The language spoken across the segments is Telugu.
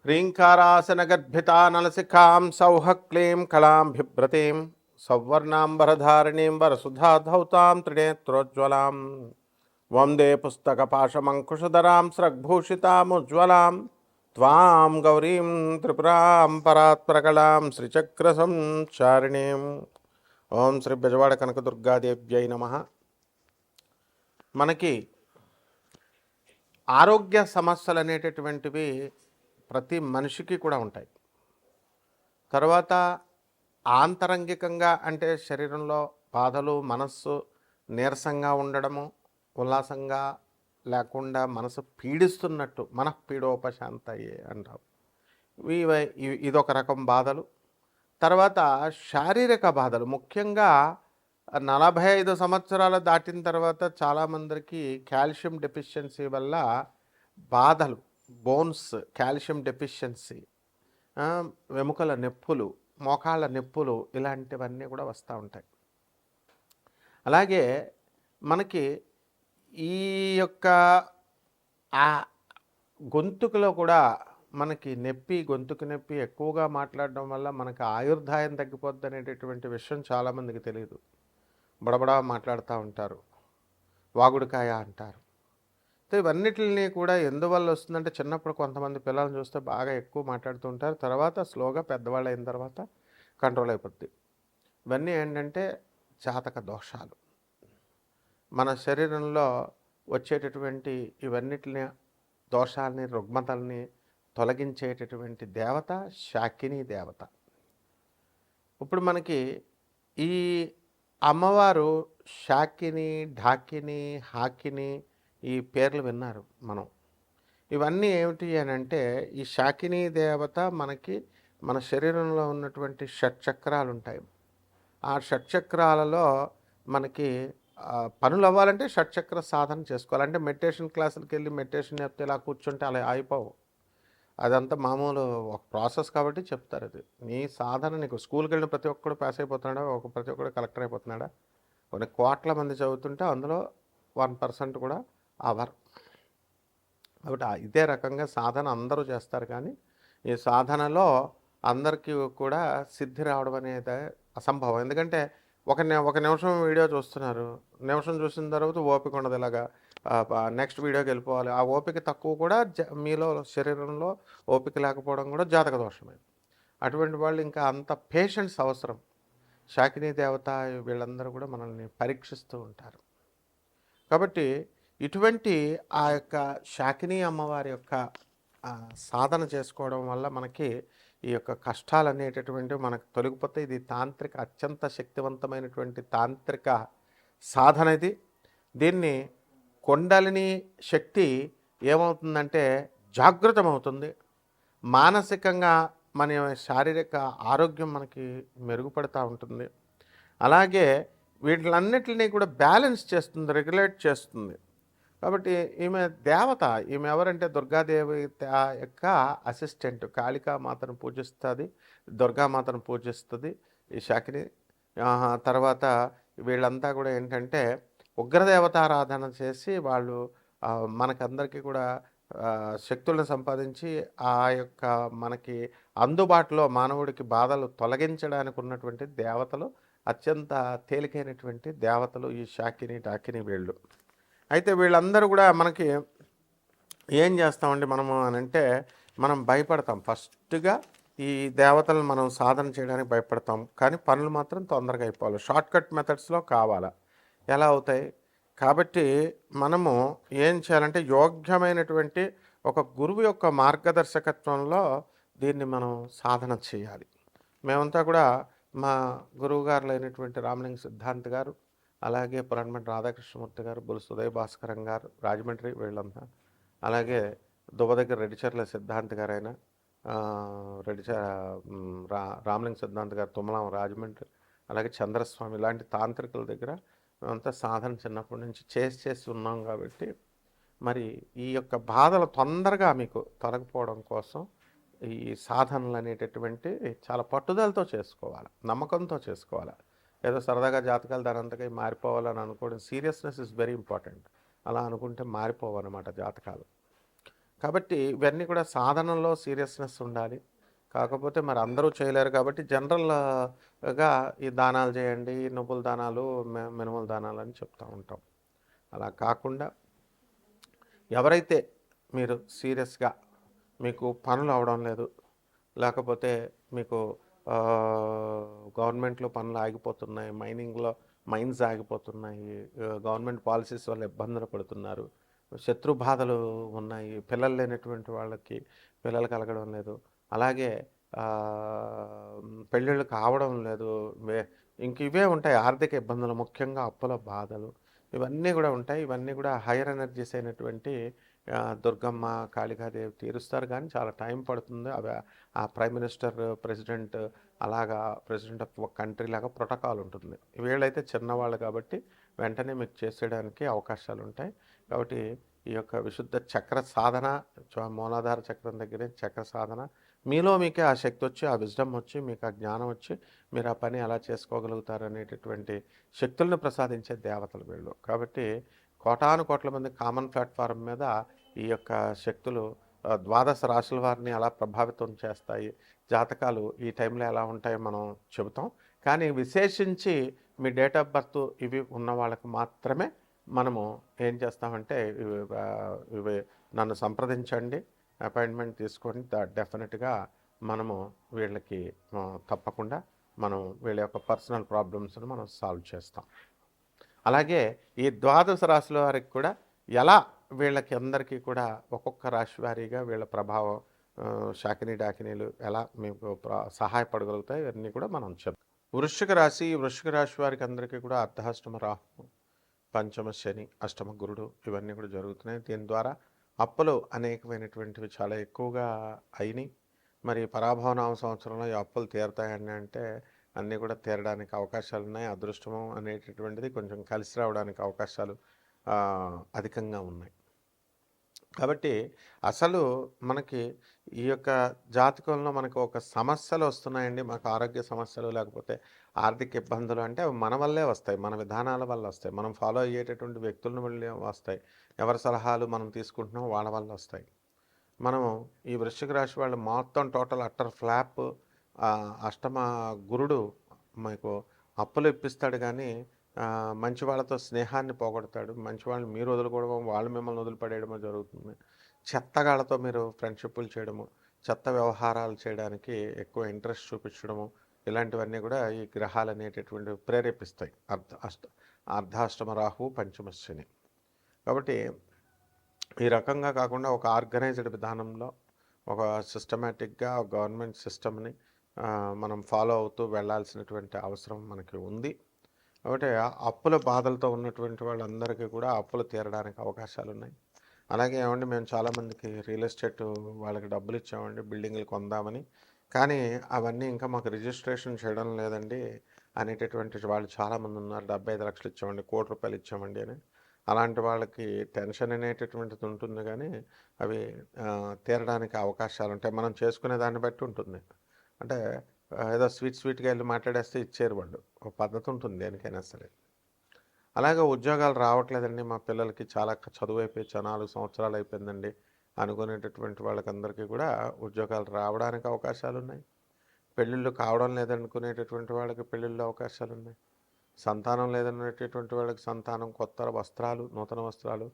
హ్రీంకారాసనగర్భితానలసికాం సౌహక్లీం కళాం బిభ్రతీం సౌవర్ణాంబరధారిణీం వరసుధాధౌతాం త్రినేత్రోజ్వలాం వందే పుస్తకపాశమంకుశధరాం స్రగ్భూషితాముజ్వలాం త్వాం గౌరీం త్రిపురాం పరాత్పరకళాం శ్రీచక్రసంచారిణీం. ఓం శ్రీ బెజవాడ కనకదుర్గాదేవ్యై నమః. మనకి ఆరోగ్య సమస్యలు అనేటటువంటివి ప్రతి మనిషికి కూడా ఉంటాయి. తర్వాత ఆంతరంగికంగా అంటే శరీరంలో బాధలు, మనస్సు నీరసంగా ఉండడము, ఉల్లాసంగా లేకుండా మనసు పీడిస్తున్నట్టు మనఃపీడోపశాంతయే అంటాం. ఇదొక రకం బాధలు. తర్వాత శారీరక బాధలు, ముఖ్యంగా 45 సంవత్సరాలు దాటిన తర్వాత చాలామందికి కాల్షియం డెఫిషియన్సీ వల్ల బాధలు, బోన్స్ కాల్షియం డెఫిషియన్సీ, వెముకల నొప్పులు, మోకాళ్ళ నొప్పులు, ఇలాంటివన్నీ కూడా వస్తూ ఉంటాయి. అలాగే మనకి ఈ యొక్క గొంతుకులో కూడా మనకి గొంతుకు నొప్పి ఎక్కువగా మాట్లాడడం వల్ల మనకు ఆయుర్దాయం తగ్గిపోద్ది అనేటటువంటి విషయం చాలామందికి తెలియదు. బడబడా మాట్లాడుతూ ఉంటారు, వాగుడుకాయ అంటారు. సో ఇవన్నిటిని కూడా ఎందువల్ల వస్తుందంటే, చిన్నప్పుడు కొంతమంది పిల్లల్ని చూస్తే బాగా ఎక్కువ మాట్లాడుతూ ఉంటారు, తర్వాత స్లోగా పెద్దవాళ్ళు అయిన తర్వాత కంట్రోల్ అయిపోద్ది. ఇవన్నీ ఏంటంటే జాతక దోషాలు. మన శరీరంలో వచ్చేటటువంటి ఇవన్నిటిని దోషాలని, రుగ్మతల్ని తొలగించేటటువంటి దేవత శాకిని దేవత. ఇప్పుడు మనకి ఈ అమ్మవారు శాకిని, ఢాకిని, హాకిని, ఈ పేర్లు విన్నారు మనం. ఇవన్నీ ఏమిటి అని అంటే, ఈ శాకిని దేవత మనకి మన శరీరంలో ఉన్నటువంటి షట్చక్రాలు ఉంటాయి. ఆ షట్చక్రాలలో మనకి పనులు అవ్వాలంటే షట్చక్ర సాధన చేసుకోవాలంటే మెడిటేషన్ క్లాసులకి వెళ్ళి మెడిటేషన్ చెప్తే ఇలా కూర్చుంటే అలా అయిపోవు. అదంతా మామూలు ఒక ప్రాసెస్ కాబట్టి చెప్తారు. అది నీ సాధన. నీకు స్కూల్కి వెళ్ళిన ప్రతి ఒక్కడు పాస్ అయిపోతున్నాడా, ప్రతి ఒక్కడు కలెక్టర్ అయిపోతున్నాడా? కొన్ని కోట్ల మంది చదువుతుంటే అందులో 1% కూడా అవర్. కాబట్టి ఇదే రకంగా సాధన అందరూ చేస్తారు, కానీ ఈ సాధనలో అందరికీ కూడా సిద్ధి రావడం అనేది అసంభవం. ఎందుకంటే ఒక నిమిషం వీడియో చూస్తున్నారు, నిమిషం చూసిన తర్వాత ఓపిక ఉండదు, ఇలాగా నెక్స్ట్ వీడియోకి వెళ్ళిపోవాలి. ఆ ఓపిక తక్కువ కూడా మీలో శరీరంలో ఓపిక లేకపోవడం కూడా జాతక దోషమే. అటువంటి వాళ్ళు ఇంకా అంత పేషెన్స్ అవసరం. శాకిని దేవత వీళ్ళందరూ కూడా మనల్ని పరీక్షిస్తూ ఉంటారు. కాబట్టి ఇటువంటి ఆ యొక్క శాకిని అమ్మవారి యొక్క సాధన చేసుకోవడం వల్ల మనకి ఈ యొక్క కష్టాలు అనేటటువంటివి మనకు తొలగిపోతే ఇది తాంత్రిక, అత్యంత శక్తివంతమైనటువంటి తాంత్రిక సాధన ఇది. దీన్ని కుండలిని శక్తి ఏమవుతుందంటే జాగృతమవుతుంది. మానసికంగా మన శారీరక ఆరోగ్యం మనకి మెరుగుపడుతూ ఉంటుంది. అలాగే వీటిలన్నిటినీ కూడా బ్యాలెన్స్ చేస్తుంది, రెగ్యులేట్ చేస్తుంది. కాబట్టి ఈమె దేవత. ఈమె ఎవరంటే దుర్గాదేవి యొక్క అసిస్టెంట్. కాళికామాతను పూజిస్తుంది, దుర్గామాతను పూజిస్తుంది ఈ శాకిని. తర్వాత వీళ్ళంతా కూడా ఏంటంటే ఉగ్రదేవతారాధన చేసి వాళ్ళు మనకందరికీ కూడా శక్తులను సంపాదించి ఆ యొక్క మనకి అందుబాటులో మానవుడికి బాధలు తొలగించడానికి ఉన్నటువంటి దేవతలు, అత్యంత తేలికైనటువంటి దేవతలు ఈ శాకిని, డాకిని వీళ్ళు. అయితే వీళ్ళందరూ కూడా మనకి ఏం చేస్తామండి మనము అని అంటే, మనం భయపడతాం. ఫస్ట్గా ఈ దేవతలను మనం సాధన చేయడానికి భయపడతాం, కానీ పనులు మాత్రం తొందరగా అయిపోవాలి. షార్ట్కట్ మెథడ్స్లో కావాలా, ఎలా అవుతాయి? కాబట్టి మనము ఏం చేయాలంటే, యోగ్యమైనటువంటి ఒక గురువు యొక్క మార్గదర్శకత్వంలో దీన్ని మనం సాధన చేయాలి. మేమంతా కూడా మా గురువుగారులు అయినటువంటి రామలింగ సిద్ధాంత్ గారు, అలాగే పురాణమఠ రాధాకృష్ణమూర్తి గారు, బొలుసు ఉదయ భాస్కరం గారు రాజమండ్రి, వీళ్ళంతా, అలాగే దువ్వ దగ్గర రెడ్డిచర్ల సిద్ధాంత్ గారు అయినా, రామలింగ సిద్ధాంత్ గారు తుమ్మలం రాజమండ్రి, అలాగే చంద్రస్వామి, ఇలాంటి తాంత్రికుల దగ్గర మేమంతా సాధన చిన్నప్పటి నుంచి చేసి ఉన్నాం. కాబట్టి మరి ఈ యొక్క బాధలు తొందరగా మీకు తొలగిపోవడం కోసం ఈ సాధనలు అనేటటువంటి చాలా పట్టుదలతో చేసుకోవాలి, నమ్మకంతో చేసుకోవాలి. ఏదో సరదాగా జాతకాలు దానంతగా మారిపోవాలని అనుకోవడం, సీరియస్నెస్ ఇస్ వెరీ ఇంపార్టెంట్. అలా అనుకుంటే మారిపోవన్నమాట జాతకాలు. కాబట్టి ఇవన్నీ కూడా సాధనలో సీరియస్నెస్ ఉండాలి. కాకపోతే మరి అందరూ చేయలేరు కాబట్టి జనరల్‌గా ఈ దానాలు చేయండి, నువ్వుల దానాలు, మినుముల దానాలు అని చెప్తా ఉంటాం. అలా కాకుండా ఎవరైతే మీరు సీరియస్‌గా మీకు పనులు అవ్వడం లేదు, లేకపోతే మీకు గవర్నమెంట్‌లో పనులు ఆగిపోతున్నాయి, మైన్స్ ఆగిపోతున్నాయి, గవర్నమెంట్ పాలిసీస్ వల్ల ఇబ్బందులు పడుతున్నారు, శత్రు బాధలు ఉన్నాయి, పిల్లలు లేనటువంటి వాళ్ళకి పిల్లలు కలగడం లేదు, అలాగే పెళ్ళిళ్ళు కావడం లేదు, వే ఇంక ఇవే ఉంటాయి ఆర్థిక ఇబ్బందులు, ముఖ్యంగా అప్పుల బాధలు, ఇవన్నీ కూడా ఉంటాయి. ఇవన్నీ కూడా హైయర్ ఎనర్జీస్ అయినటువంటి దుర్గమ్మ, కాళికాదేవి తీరుస్తారు కానీ చాలా టైం పడుతుంది. అవి ఆ ప్రైమ్ మినిస్టర్, ప్రెసిడెంట్, అలాగా ప్రెసిడెంట్ ఆఫ్ ఒక కంట్రీ లాగా ప్రోటోకాల్ ఉంటుంది. వీళ్ళైతే చిన్నవాళ్ళు కాబట్టి వెంటనే మీకు చేసేయడానికి అవకాశాలు ఉంటాయి. కాబట్టి ఈ యొక్క విశుద్ధ చక్ర సాధన, మూలాధార చక్రం దగ్గరే చక్ర సాధన, మీలో మీకే ఆ శక్తి వచ్చి, ఆ విజ్డమ్ వచ్చి, మీకు ఆ జ్ఞానం వచ్చి, మీరు ఆ పని ఎలా చేసుకోగలుగుతారు అనేటటువంటి శక్తులను ప్రసాదించే దేవతలు వీళ్ళు. కాబట్టి కోటాను కోట్ల మంది కామన్ ప్లాట్ఫారం మీద ఈ యొక్క శక్తులు ద్వాదశ రాశుల వారిని ఎలా ప్రభావితం చేస్తాయి, జాతకాలు ఈ టైంలో ఎలా ఉంటాయో మనం చెబుతాం. కానీ విశేషించి మీ డేట్ ఆఫ్ బర్త్ ఇవి ఉన్న వాళ్ళకి మాత్రమే మనము ఏం చేస్తామంటే ఇవి నన్ను సంప్రదించండి, అపాయింట్మెంట్ తీసుకోండి, డెఫినెట్గా మనము వీళ్ళకి తప్పకుండా మనం వీళ్ళ యొక్క పర్సనల్ ప్రాబ్లమ్స్ని మనం సాల్వ్ చేస్తాం. అలాగే ఈ ద్వాదశ రాశుల వారికి కూడా ఎలా వీళ్ళకి అందరికీ కూడా ఒక్కొక్క రాశి వారీగా వీళ్ళ ప్రభావం, శాకిని డాకినీలు ఎలా మీకు సహాయపడగలుగుతాయి ఇవన్నీ కూడా మనం చెప్తాం. వృశ్చిక రాశి వారికి అందరికీ కూడా అర్ధాష్టమ రాహు, పంచమ శని, అష్టమ గురుడు ఇవన్నీ కూడా జరుగుతున్నాయి. దీని ద్వారా అప్పులు అనేకమైనటువంటివి చాలా ఎక్కువగా అయినాయి. మరి పరాభవనామ సంవత్సరంలో ఈ అప్పులు తీరుతాయని అంటే అన్నీ కూడా తీరడానికి అవకాశాలు ఉన్నాయి. అదృష్టము అనేటటువంటిది కొంచెం కలిసి రావడానికి అవకాశాలు అధికంగా ఉన్నాయి. కాబట్టి అసలు మనకి ఈ యొక్క జాతకంలో మనకు ఒక సమస్యలు వస్తున్నాయండి, మాకు ఆరోగ్య సమస్యలు లేకపోతే ఆర్థిక ఇబ్బందులు అంటే అవి మన వల్లే వస్తాయి, మన విధానాల వల్ల వస్తాయి, మనం ఫాలో అయ్యేటటువంటి వ్యక్తులను వల్లే వస్తాయి, ఎవరి సలహాలు మనం తీసుకుంటున్నామో వాళ్ళ వల్ల వస్తాయి. మనము ఈ వృశ్చిక రాశి వాళ్ళు మొత్తం టోటల్ అట్టర్ ఫ్లాప్, అష్టమ గురుడు మీకు అప్పులు ఇప్పిస్తాడు కానీ మంచి వాళ్ళతో స్నేహాన్ని పోగొడతాడు. మంచి వాళ్ళని మీరు వదులుకోవడం, వాళ్ళు మిమ్మల్ని వదిలిపడేయడమో జరుగుతుంది. చెత్తగాళ్ళతో మీరు ఫ్రెండ్షిప్లు చేయడము, చెత్త వ్యవహారాలు చేయడానికి ఎక్కువ ఇంట్రెస్ట్ చూపించడము, ఇలాంటివన్నీ కూడా ఈ గ్రహాలు అనేటటువంటివి ప్రేరేపిస్తాయి. అర్ధాష్టమ రాహు, పంచమ శని. కాబట్టి ఈ రకంగా కాకుండా ఒక ఆర్గనైజ్డ్ విధానంలో ఒక సిస్టమేటిక్గా గవర్నమెంట్ సిస్టమ్ని మనం ఫాలో అవుతూ వెళ్ళాల్సినటువంటి అవసరం మనకి ఉంది. కాబట్టి అప్పుల బాధలతో ఉన్నటువంటి వాళ్ళందరికీ కూడా అప్పులు తీరడానికి అవకాశాలు ఉన్నాయి. అలాగే ఏమండి మేము చాలామందికి రియల్ ఎస్టేట్ వాళ్ళకి డబ్బులు ఇచ్చామండి బిల్డింగ్లు కొందామని, కానీ అవన్నీ ఇంకా మాకు రిజిస్ట్రేషన్ చేయడం లేదండి అనేటటువంటి వాళ్ళు చాలామంది ఉన్నారు. 75 లక్షలు ఇచ్చామండి, ₹1,00,00,000 ఇచ్చామండి అని. అలాంటి వాళ్ళకి టెన్షన్ అనేటటువంటిది ఉంటుంది కానీ అవి తీరడానికి అవకాశాలు ఉంటాయి. మనం చేసుకునే దాన్ని బట్టి ఉంటుంది. అంటే ఏదో స్వీట్గా వెళ్ళి మాట్లాడేస్తే ఇచ్చేరు వాళ్ళు, ఒక పద్ధతి ఉంటుంది దేనికైనా సరే. అలాగే ఉద్యోగాలు రావట్లేదండి మా పిల్లలకి, చాలా చదువు అయిపోయి 4 సంవత్సరాలు అయిపోయిందండి అనుకునేటటువంటి వాళ్ళకందరికీ కూడా ఉద్యోగాలు రావడానికి అవకాశాలు ఉన్నాయి. పెళ్ళిళ్ళు కావడం లేదనుకునేటటువంటి వాళ్ళకి పెళ్ళిళ్ళు అవకాశాలు ఉన్నాయి. సంతానం లేదనేటటువంటి వాళ్ళకి సంతానం, కొత్త వస్త్రాలు, నూతన వస్త్రాలు,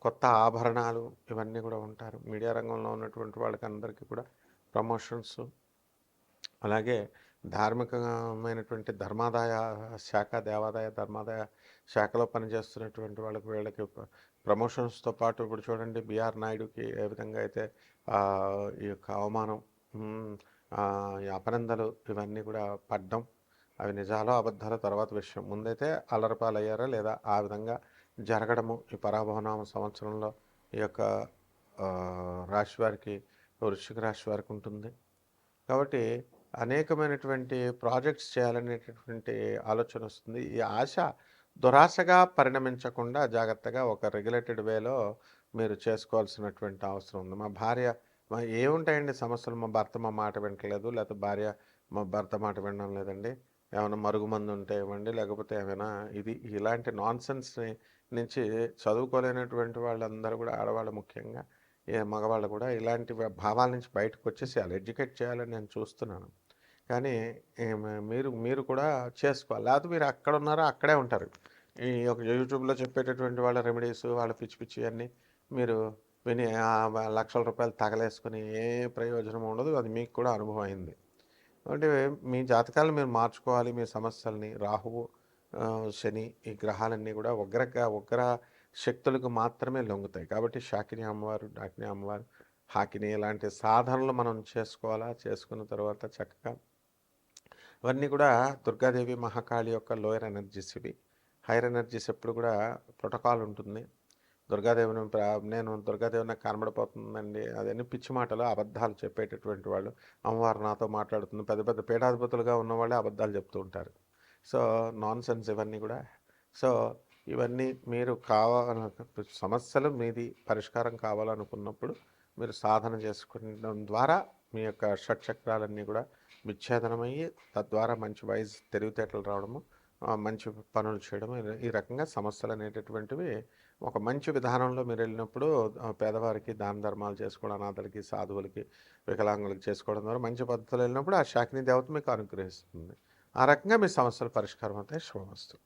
కొత్త ఆభరణాలు ఇవన్నీ కూడా ఉంటారు. మీడియా రంగంలో ఉన్నటువంటి వాళ్ళకి అందరికీ కూడా ప్రమోషన్స్, అలాగే ధార్మికమైనటువంటి ధర్మాదాయ శాఖ, దేవాదాయ ధర్మాదాయ శాఖలో పనిచేస్తున్నటువంటి వీళ్ళకి ప్రమోషన్స్తో పాటు ఇప్పుడు చూడండి బిఆర్ నాయుడుకి ఏ విధంగా అయితే ఈ యొక్క అవమానం, ఈ అపనిందలు ఇవన్నీ కూడా పడ్డం, అవి నిజాలో అబద్ధాల తర్వాత విషయం. ముందైతే అల్లరపాలయ్యారా లేదా ఆ విధంగా జరగడము ఈ పరాభవనామ సంవత్సరంలో ఈ యొక్క రాశి వారికి, వృశ్చిక రాశి వారికి ఉంటుంది. కాబట్టి అనేకమైనటువంటి ప్రాజెక్ట్స్ చేయాలనేటటువంటి ఆలోచన వస్తుంది. ఈ ఆశ దురాశగా పరిణమించకుండా జాగ్రత్తగా ఒక రెగ్యులేటెడ్ వేలో మీరు చేసుకోవాల్సినటువంటి అవసరం ఉంది. మా భార్య ఏముంటాయండి సమస్యలు, మా భర్త మా మాట వింటలేదు, లేకపోతే భార్య మా భర్త మాట వినడం లేదండి, ఏమైనా మరుగుమంది ఉంటే ఇవ్వండి, లేకపోతే ఏమైనా ఇలాంటి నాన్సెన్స్ నుంచి చదువుకోలేనటువంటి వాళ్ళందరూ కూడా, ఆడవాళ్ళు ముఖ్యంగా ఏ మగవాళ్ళు కూడా ఇలాంటి భావాల నుంచి బయటకు వచ్చేసేయాలి, ఎడ్యుకేట్ చేయాలని నేను చూస్తున్నాను. కానీ మీరు మీరు కూడా చేసుకోవాలి, లేకపోతే మీరు అక్కడ ఉన్నారో అక్కడే ఉంటారు. ఈ ఒక యూట్యూబ్లో చెప్పేటటువంటి వాళ్ళ రెమెడీస్, వాళ్ళ పిచ్చి పిచ్చి అన్నీ మీరు విని లక్షల రూపాయలు తగలేసుకుని ఏ ప్రయోజనం ఉండదు. అది మీకు కూడా అనుభవం అయింది. అంటే మీ జాతకాలను మీరు మార్చుకోవాలి. మీ సమస్యల్ని రాహువు, శని ఈ గ్రహాలన్నీ కూడా ఉగ్ర శక్తులకు మాత్రమే లొంగుతాయి. కాబట్టి శాకిని అమ్మవారు, డాకిని అమ్మవారు, హాకిని ఇలాంటి సాధనలు మనం చేసుకోవాలా. చేసుకున్న తర్వాత చక్కగా ఇవన్నీ కూడా దుర్గాదేవి, మహాకాళి యొక్క లోయర్ ఎనర్జీస్ ఇవి. హైయర్ ఎనర్జీస్ ఎప్పుడు కూడా ప్రోటోకాల్ ఉంటుంది. దుర్గాదేవిని నేను దుర్గాదేవి నాకు కనబడిపోతుందండి అదన్నీ పిచ్చి మాటలు, అబద్ధాలు చెప్పేటటువంటి వాళ్ళు. అమ్మవారు నాతో మాట్లాడుతుంది, పెద్ద పెద్ద పీఠాధిపతులుగా ఉన్నవాళ్ళే అబద్ధాలు చెప్తూ ఉంటారు. సో నాన్ సెన్స్ ఇవన్నీ కూడా. సో ఇవన్నీ మీరు సమస్యలు మీది పరిష్కారం కావాలనుకున్నప్పుడు మీరు సాధన చేసుకోవడం ద్వారా మీ యొక్క షట్చక్రాలన్నీ కూడా విచ్ఛేదనమయ్యి తద్వారా మంచి తెలివితేటలు రావడము, మంచి పనులు చేయడం, ఈ రకంగా సమస్యలు అనేటటువంటివి ఒక మంచి విధానంలో మీరు వెళ్ళినప్పుడు పేదవారికి దాన ధర్మాలు చేసుకోవడం, అనాథలకి, సాధువులకి, వికలాంగులకి చేసుకోవడం ద్వారా మంచి పద్ధతులు వెళ్ళినప్పుడు ఆ శాకిని దేవత మీకు అనుగ్రహిస్తుంది. ఆ రకంగా మీ సమస్యలు పరిష్కారం అవుతాయి. శుభమస్తు.